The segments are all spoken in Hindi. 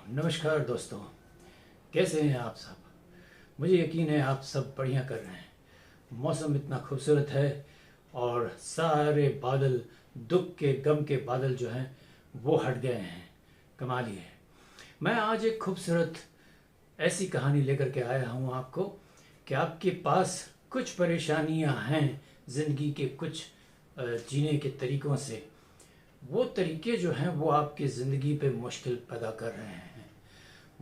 नमस्कार दोस्तों, कैसे हैं आप सब। मुझे यकीन है आप सब बढ़िया कर रहे हैं। मौसम इतना खूबसूरत है और सारे बादल, दुख के गम के बादल जो हैं वो हट गए हैं। कमाल ही है। मैं आज एक खूबसूरत ऐसी कहानी लेकर के आया हूँ आपको कि आपके पास कुछ परेशानियाँ हैं ज़िंदगी के कुछ जीने के तरीक़ों से, वो तरीके जो हैं वो आपकी ज़िंदगी पे मुश्किल पैदा कर रहे हैं।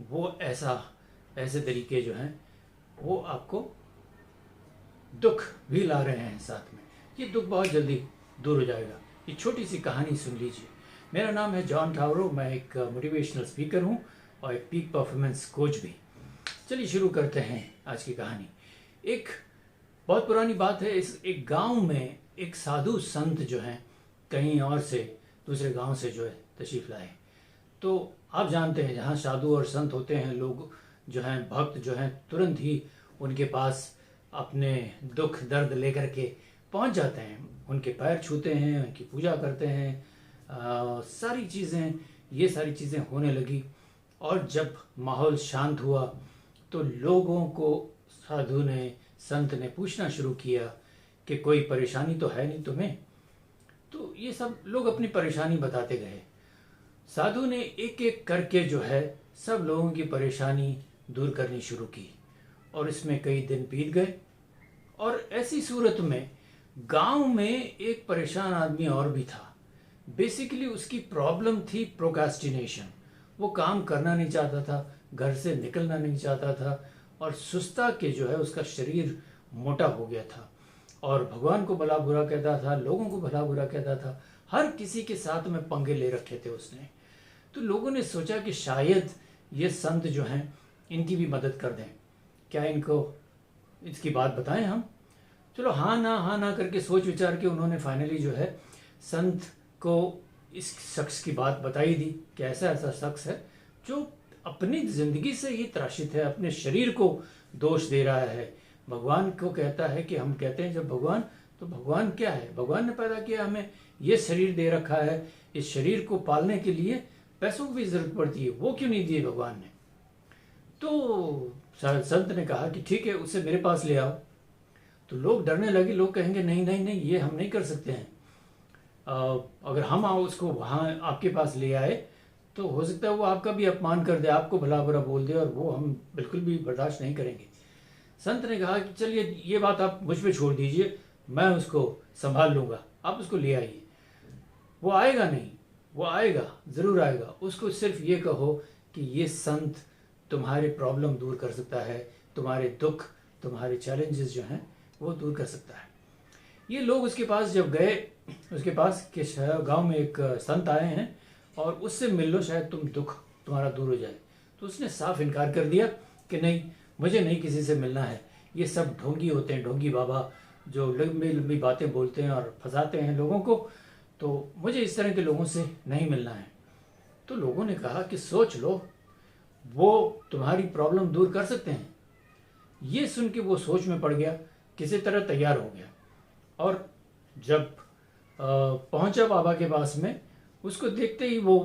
वो ऐसे तरीके जो हैं वो आपको दुख भी ला रहे हैं साथ में। ये दुख बहुत जल्दी दूर हो जाएगा। ये छोटी सी कहानी सुन लीजिए। मेरा नाम है जॉन ठावरो। मैं एक मोटिवेशनल स्पीकर हूँ और एक पीक परफॉर्मेंस कोच भी। चलिए शुरू करते हैं आज की कहानी। एक बहुत पुरानी बात है। इस एक गांव में एक साधु संत जो हैं कहीं और से, दूसरे गांव से जो है तशरीफ़ लाए। तो आप जानते हैं जहाँ साधु और संत होते हैं, लोग जो हैं, भक्त जो हैं, तुरंत ही उनके पास अपने दुख दर्द लेकर के पहुँच जाते हैं। उनके पैर छूते हैं, उनकी पूजा करते हैं। सारी चीज़ें होने लगी। और जब माहौल शांत हुआ तो लोगों को साधु ने, संत ने पूछना शुरू किया कि कोई परेशानी तो है नहीं तुम्हें। तो ये सब लोग अपनी परेशानी बताते गए। साधु ने एक एक करके जो है सब लोगों की परेशानी दूर करनी शुरू की और इसमें कई दिन बीत गए। और ऐसी सूरत में गांव में एक परेशान आदमी और भी था। बेसिकली उसकी प्रॉब्लम थी प्रोक्रास्टिनेशन। वो काम करना नहीं चाहता था, घर से निकलना नहीं चाहता था और सुस्ता के जो है उसका शरीर मोटा हो गया था और भगवान को भला बुरा कहता था, लोगों को भला बुरा कहता था। हर किसी के साथ में पंगे ले रखे थे उसने। तो लोगों ने सोचा कि शायद ये संत जो हैं इनकी भी मदद कर दें, क्या इनको इसकी बात बताएं हम। चलो हाँ ना करके सोच विचार के उन्होंने फाइनली जो है संत को इस शख्स की बात बताई दी कि ऐसा ऐसा शख्स है जो अपनी ज़िंदगी से ही त्रासित है, अपने शरीर को दोष दे रहा है, भगवान को कहता है कि हम कहते हैं जब भगवान, तो भगवान क्या है, भगवान ने पैदा किया हमें, ये शरीर दे रखा है, इस शरीर को पालने के लिए पैसों की भी ज़रूरत पड़ती है, वो क्यों नहीं दिए भगवान ने। तो संत ने कहा कि ठीक है, उसे मेरे पास ले आओ। तो लोग डरने लगे। लोग कहेंगे नहीं नहीं नहीं, ये हम नहीं कर सकते हैं। अगर हम उसको वहाँ आपके पास ले आए तो हो सकता है वो आपका भी अपमान कर दे, आपको भला बुरा बोल दे, और वो हम बिल्कुल भी बर्दाश्त नहीं करेंगे। संत ने कहा कि चलिए ये बात आप मुझ पे छोड़ दीजिए, मैं उसको संभाल लूँगा, आप उसको ले आइए। वो आएगा नहीं, वो आएगा, ज़रूर आएगा। उसको सिर्फ ये कहो कि ये संत तुम्हारे प्रॉब्लम दूर कर सकता है, तुम्हारे दुख, तुम्हारे चैलेंजेस जो हैं वो दूर कर सकता है। ये लोग उसके पास जब गए, उसके पास के गांव में एक संत आए हैं और उससे मिल लो, शायद दुख तुम्हारा दूर हो जाए। तो उसने साफ इनकार कर दिया कि नहीं, मुझे नहीं किसी से मिलना है। ये सब ढोंगी होते हैं, ढोंगी बाबा, जो लंबी लंबी बातें बोलते हैं और फंसाते हैं लोगों को। तो मुझे इस तरह के लोगों से नहीं मिलना है। तो लोगों ने कहा कि सोच लो, वो तुम्हारी प्रॉब्लम दूर कर सकते हैं। ये सुन के वो सोच में पड़ गया, किसी तरह तैयार हो गया और जब पहुंचा बाबा के पास में, उसको देखते ही वो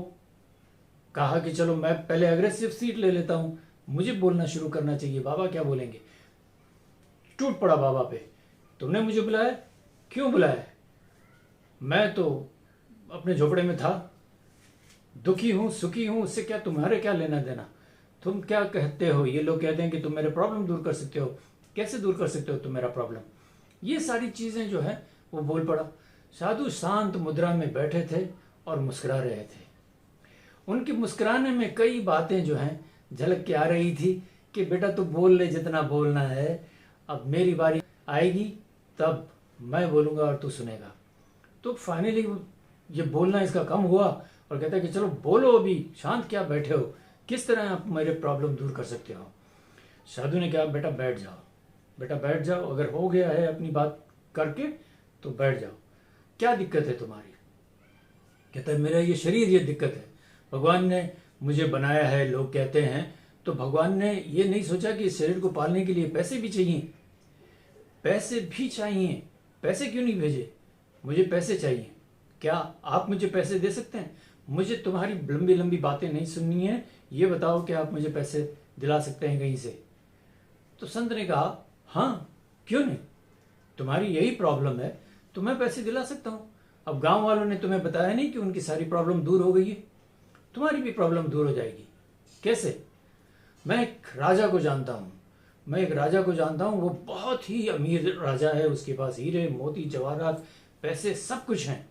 कहा कि चलो मैं पहले अग्रेसिव सीट ले लेता हूँ, मुझे बोलना शुरू करना चाहिए, बाबा क्या बोलेंगे। टूट पड़ा बाबा पे, तुमने मुझे बुलाया, क्यों बुलाया, मैं तो अपने झोपड़े में था, दुखी हूँ, सुखी हूँ, उससे क्या तुम्हारे क्या लेना देना, तुम क्या कहते हो। ये लोग कहते हैं कि तुम मेरे प्रॉब्लम दूर कर सकते हो, कैसे दूर कर सकते हो तुम मेरा प्रॉब्लम। ये सारी चीज़ें जो है वो बोल पड़ा। साधु शांत मुद्रा में बैठे थे और मुस्कुरा रहे थे। उनके मुस्कुराने में कई बातें जो हैं झलक के आ रही थी कि बेटा तू बोल ले जितना बोलना है, अब मेरी बारी आएगी तब मैं बोलूँगा और तू सुनेगा। तो फाइनली ये बोलना इसका कम हुआ और कहता है कि चलो बोलो, अभी शांत क्या बैठे हो, किस तरह आप मेरे प्रॉब्लम दूर कर सकते हो। साधु ने कहा बेटा बैठ जाओ, बेटा बैठ जाओ, अगर हो गया है अपनी बात करके तो बैठ जाओ, क्या दिक्कत है तुम्हारी। कहता है मेरा ये शरीर, ये दिक्कत है, भगवान ने मुझे बनाया है, लोग कहते हैं, तो भगवान ने ये नहीं सोचा कि इस शरीर को पालने के लिए पैसे भी चाहिए, पैसे भी चाहिए, पैसे क्यों नहीं भेजे, मुझे पैसे चाहिए, क्या आप मुझे पैसे दे सकते हैं। मुझे तुम्हारी लंबी लंबी बातें नहीं सुननी है ये बताओ कि आप मुझे पैसे दिला सकते हैं कहीं से। तो संत ने कहा, हाँ क्यों नहीं, तुम्हारी यही प्रॉब्लम है तो मैं पैसे दिला सकता हूँ। अब गांव वालों ने तुम्हें बताया नहीं कि उनकी सारी प्रॉब्लम दूर हो गई है, तुम्हारी भी प्रॉब्लम दूर हो जाएगी। कैसे? मैं एक राजा को जानता हूँ, वो बहुत ही अमीर राजा है, उसके पास हीरे मोती जवाहरात पैसे सब कुछ हैं।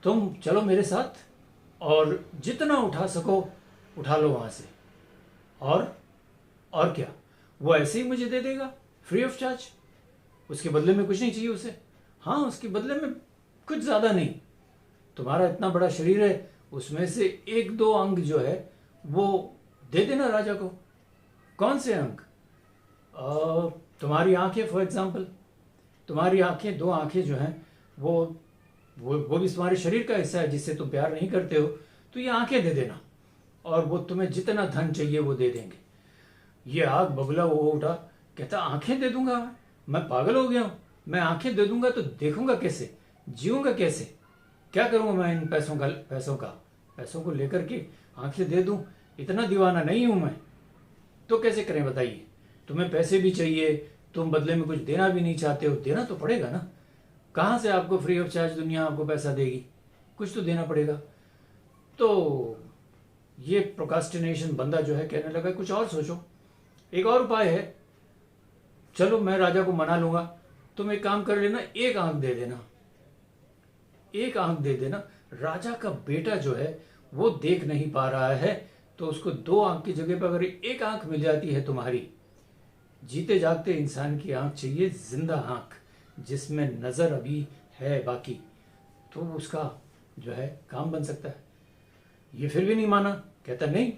तुम चलो मेरे साथ और जितना उठा सको उठा लो वहां से। और क्या, वो ऐसे ही मुझे दे देगा फ्री ऑफ चार्ज, उसके बदले में कुछ नहीं चाहिए उसे। हाँ, उसके बदले में कुछ ज्यादा नहीं, तुम्हारा इतना बड़ा शरीर है, उसमें से एक दो अंग जो है वो दे देना राजा को। कौन से अंग? तुम्हारी आंखें फॉर एग्जाम्पल, तुम्हारी आंखें, दो आंखें जो हैं वो भी तुम्हारे शरीर का हिस्सा है जिससे तुम प्यार नहीं करते हो, तो ये आंखें दे देना और वो तुम्हें जितना धन चाहिए वो दे देंगे। ये आग बबूला वो उठा, कहता आंखें दे दूंगा मैं पागल हो गया हूं, मैं आंखें दे दूंगा तो देखूंगा कैसे, जीऊंगा कैसे, क्या करूंगा मैं इन पैसों को लेकर के आंखें दे दूं, इतना दीवाना नहीं हूं मैं। तो कैसे करें बताइए, तुम्हें पैसे भी चाहिए, तुम बदले में कुछ देना भी नहीं चाहते हो, देना तो पड़ेगा ना, कहां से आपको फ्री ऑफ चार्ज दुनिया आपको पैसा देगी, कुछ तो देना पड़ेगा। तो ये प्रोकास्टिनेशन बंदा जो है कहने लगा कुछ और सोचो, एक और उपाय है, चलो मैं राजा को मना लूंगा, तुम एक काम कर लेना, एक आंख दे देना। राजा का बेटा जो है वो देख नहीं पा रहा है, तो उसको दो आंख की जगह पर अगर एक आंख मिल जाती है तुम्हारी, जीते जागते इंसान की आंख चाहिए, जिंदा आंख जिसमें नजर अभी है बाकी, तो उसका जो है काम बन सकता है। ये फिर भी नहीं माना, कहता नहीं,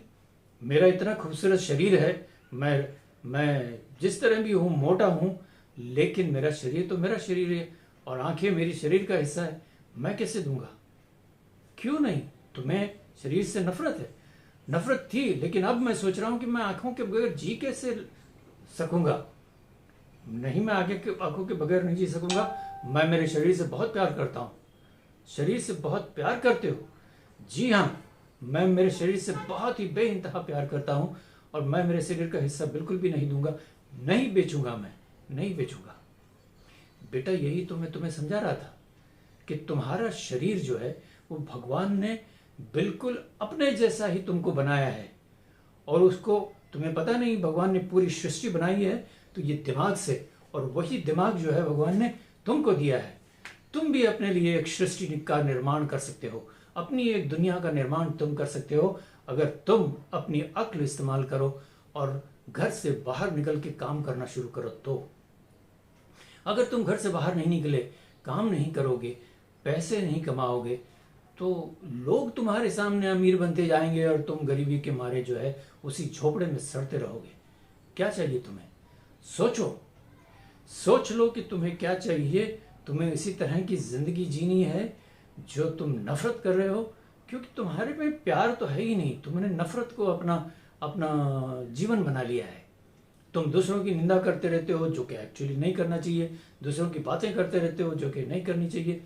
मेरा इतना खूबसूरत शरीर है, मैं जिस तरह भी हूं, मोटा हूं, लेकिन मेरा शरीर तो मेरा शरीर है और आंखें मेरी शरीर का हिस्सा है, मैं कैसे दूंगा। क्यों नहीं, तुम्हें शरीर से नफरत है, नफरत थी, लेकिन अब मैं सोच रहा हूं कि मैं आंखों के बगैर जी कैसे सकूंगा। नहीं, मैं आंखों के बगैर नहीं जी सकूंगा, मैं मेरे शरीर से बहुत प्यार करता हूं। शरीर से बहुत प्यार करते हो? जी हाँ, मैं मेरे शरीर से बहुत ही बेइंतहा प्यार करता हूं और मैं मेरे शरीर का हिस्सा बिल्कुल भी नहीं दूंगा, नहीं बेचूंगा, मैं नहीं बेचूंगा। बेटा, यही तो मैं तुम्हें समझा रहा था कि तुम्हारा शरीर जो है वो भगवान ने बिल्कुल अपने जैसा ही तुमको बनाया है, और उसको तुम्हें पता नहीं, भगवान ने पूरी सृष्टि बनाई है तो ये दिमाग से, और वही दिमाग जो है भगवान ने तुमको दिया है। तुम भी अपने लिए एक सृष्टि का निर्माण कर सकते हो, अपनी एक दुनिया का निर्माण तुम कर सकते हो, अगर तुम अपनी अक्ल इस्तेमाल करो और घर से बाहर निकल के काम करना शुरू करो। तो अगर तुम घर से बाहर नहीं निकले, काम नहीं करोगे, पैसे नहीं कमाओगे, तो लोग तुम्हारे सामने अमीर बनते जाएंगे और तुम गरीबी के मारे जो है उसी झोपड़े में सड़ते रहोगे। क्या चाहिए तुम्हें? सोच लो कि तुम्हें क्या चाहिए। तुम्हें इसी तरह की जिंदगी जीनी है जो तुम नफरत कर रहे हो, क्योंकि तुम्हारे में प्यार तो है ही नहीं, तुमने नफरत को अपना जीवन बना लिया है। तुम दूसरों की निंदा करते रहते हो जो कि एक्चुअली नहीं करना चाहिए, दूसरों की बातें करते रहते हो जो कि नहीं करनी चाहिए।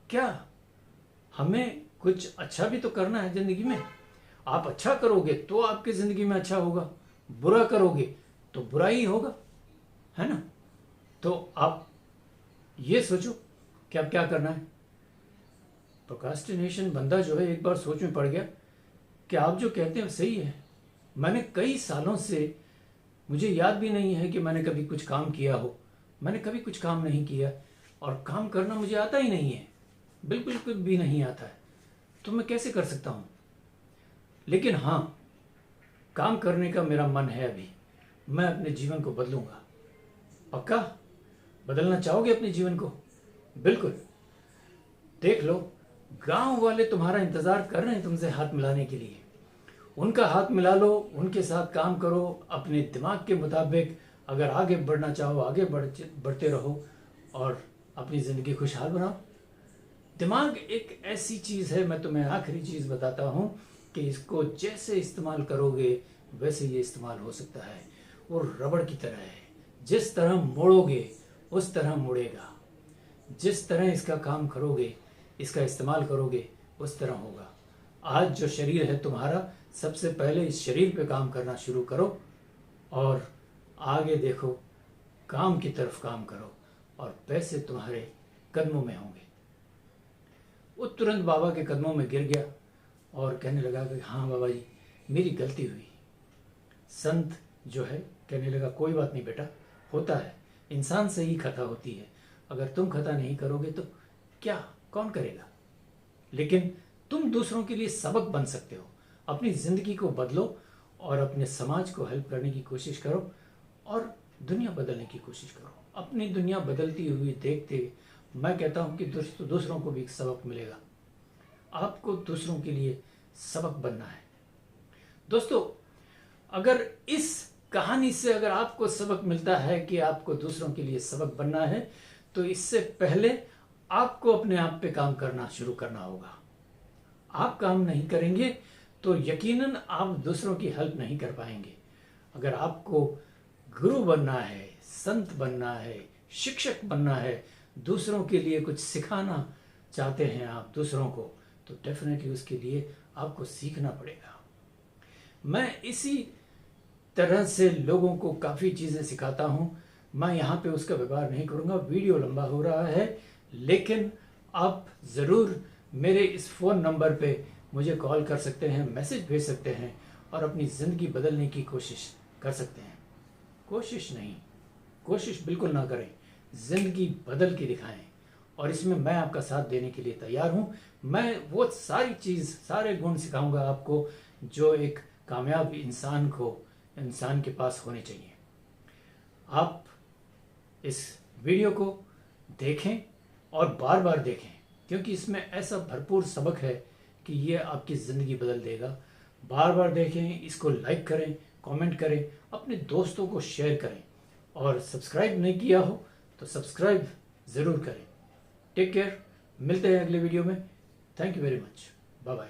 क्या हमें कुछ अच्छा भी तो करना है जिंदगी में। आप अच्छा करोगे तो आपकी जिंदगी में अच्छा होगा, बुरा करोगे तो बुरा ही होगा, है ना। तो आप ये सोचो कि अब क्या करना है। प्रोक्रास्टिनेशन बंदा जो है एक बार सोच में पड़ गया कि आप जो कहते हैं सही है। मैंने कई सालों से, मुझे याद भी नहीं है कि मैंने कभी कुछ काम किया हो, मैंने कभी कुछ काम नहीं किया, और काम करना मुझे आता ही नहीं है, बिल्कुल कुछ भी नहीं आता है, तो मैं कैसे कर सकता हूं। लेकिन हाँ, काम करने का मेरा मन है अभी, मैं अपने जीवन को बदलूंगा। पक्का बदलना चाहोगे अपने जीवन को? बिल्कुल। देख लो, गांव वाले तुम्हारा इंतजार कर रहे हैं तुमसे हाथ मिलाने के लिए। उनका हाथ मिला लो, उनके साथ काम करो, अपने दिमाग के मुताबिक अगर आगे बढ़ना चाहो आगे बढ़ते रहो और अपनी जिंदगी खुशहाल बनाओ। दिमाग एक ऐसी चीज है, मैं तुम्हें आखिरी चीज बताता हूं कि इसको जैसे इस्तेमाल करोगे वैसे ये इस्तेमाल हो सकता है। वो रबड़ की तरह है, जिस तरह मोड़ोगे उस तरह मुड़ेगा, जिस तरह इसका काम करोगे, इसका इस्तेमाल करोगे, उस तरह होगा। आज जो शरीर है तुम्हारा, सबसे पहले इस शरीर पे काम करना शुरू करो और आगे देखो, काम की तरफ काम करो और पैसे तुम्हारे कदमों में होंगे। वो तुरंत बाबा के कदमों में गिर गया और कहने लगा कि हाँ बाबा जी, मेरी गलती हुई। संत जो है कहने लगा कोई बात नहीं बेटा, होता है, इंसान से ही खता होती है। अगर तुम खता नहीं करोगे तो क्या, कौन करेगा? लेकिन तुम दूसरों के लिए सबक बन सकते हो। अपनी ज़िंदगी को बदलो और अपने समाज को हेल्प करने की कोशिश करो और दुनिया बदलने की कोशिश करो। अपनी दुनिया बदलती हुई देखते मैं कहता हूँ कि दूसरों को भी एक सबक मिलेगा। आपको दूसरों के लिए सबक बनना है। दोस्तों, अगर इस कहानी से अगर आपको सबक मिलता है कि आपको दूसरों के लिए सबक बनना है, तो इससे पहले आपको अपने आप पे काम करना शुरू करना होगा। आप काम नहीं करेंगे तो यकीनन आप दूसरों की हेल्प नहीं कर पाएंगे। अगर आपको गुरु बनना है, संत बनना है, शिक्षक बनना है, दूसरों के लिए कुछ सिखाना चाहते हैं आप दूसरों को, तो डेफिनेटली उसके लिए आपको सीखना पड़ेगा। मैं इसी तरह से लोगों को काफ़ी चीज़ें सिखाता हूँ। मैं यहाँ पे उसका व्यवहार नहीं करूँगा, वीडियो लंबा हो रहा है, लेकिन आप ज़रूर मेरे इस फ़ोन नंबर पे मुझे कॉल कर सकते हैं, मैसेज भेज सकते हैं और अपनी ज़िंदगी बदलने की कोशिश कर सकते हैं। कोशिश बिल्कुल ना करें, ज़िंदगी बदल के दिखाएं और इसमें मैं आपका साथ देने के लिए तैयार हूँ। मैं वो सारी चीज़, सारे गुण सिखाऊंगा आपको जो एक कामयाब इंसान के पास होने चाहिए। आप इस वीडियो को देखें और बार बार देखें, क्योंकि इसमें ऐसा भरपूर सबक है कि ये आपकी ज़िंदगी बदल देगा। बार बार देखें, इसको लाइक करें, कमेंट करें, अपने दोस्तों को शेयर करें और सब्सक्राइब नहीं किया हो तो सब्सक्राइब ज़रूर करें। टेक केयर, मिलते हैं अगले वीडियो में। Thank you very much, bye bye.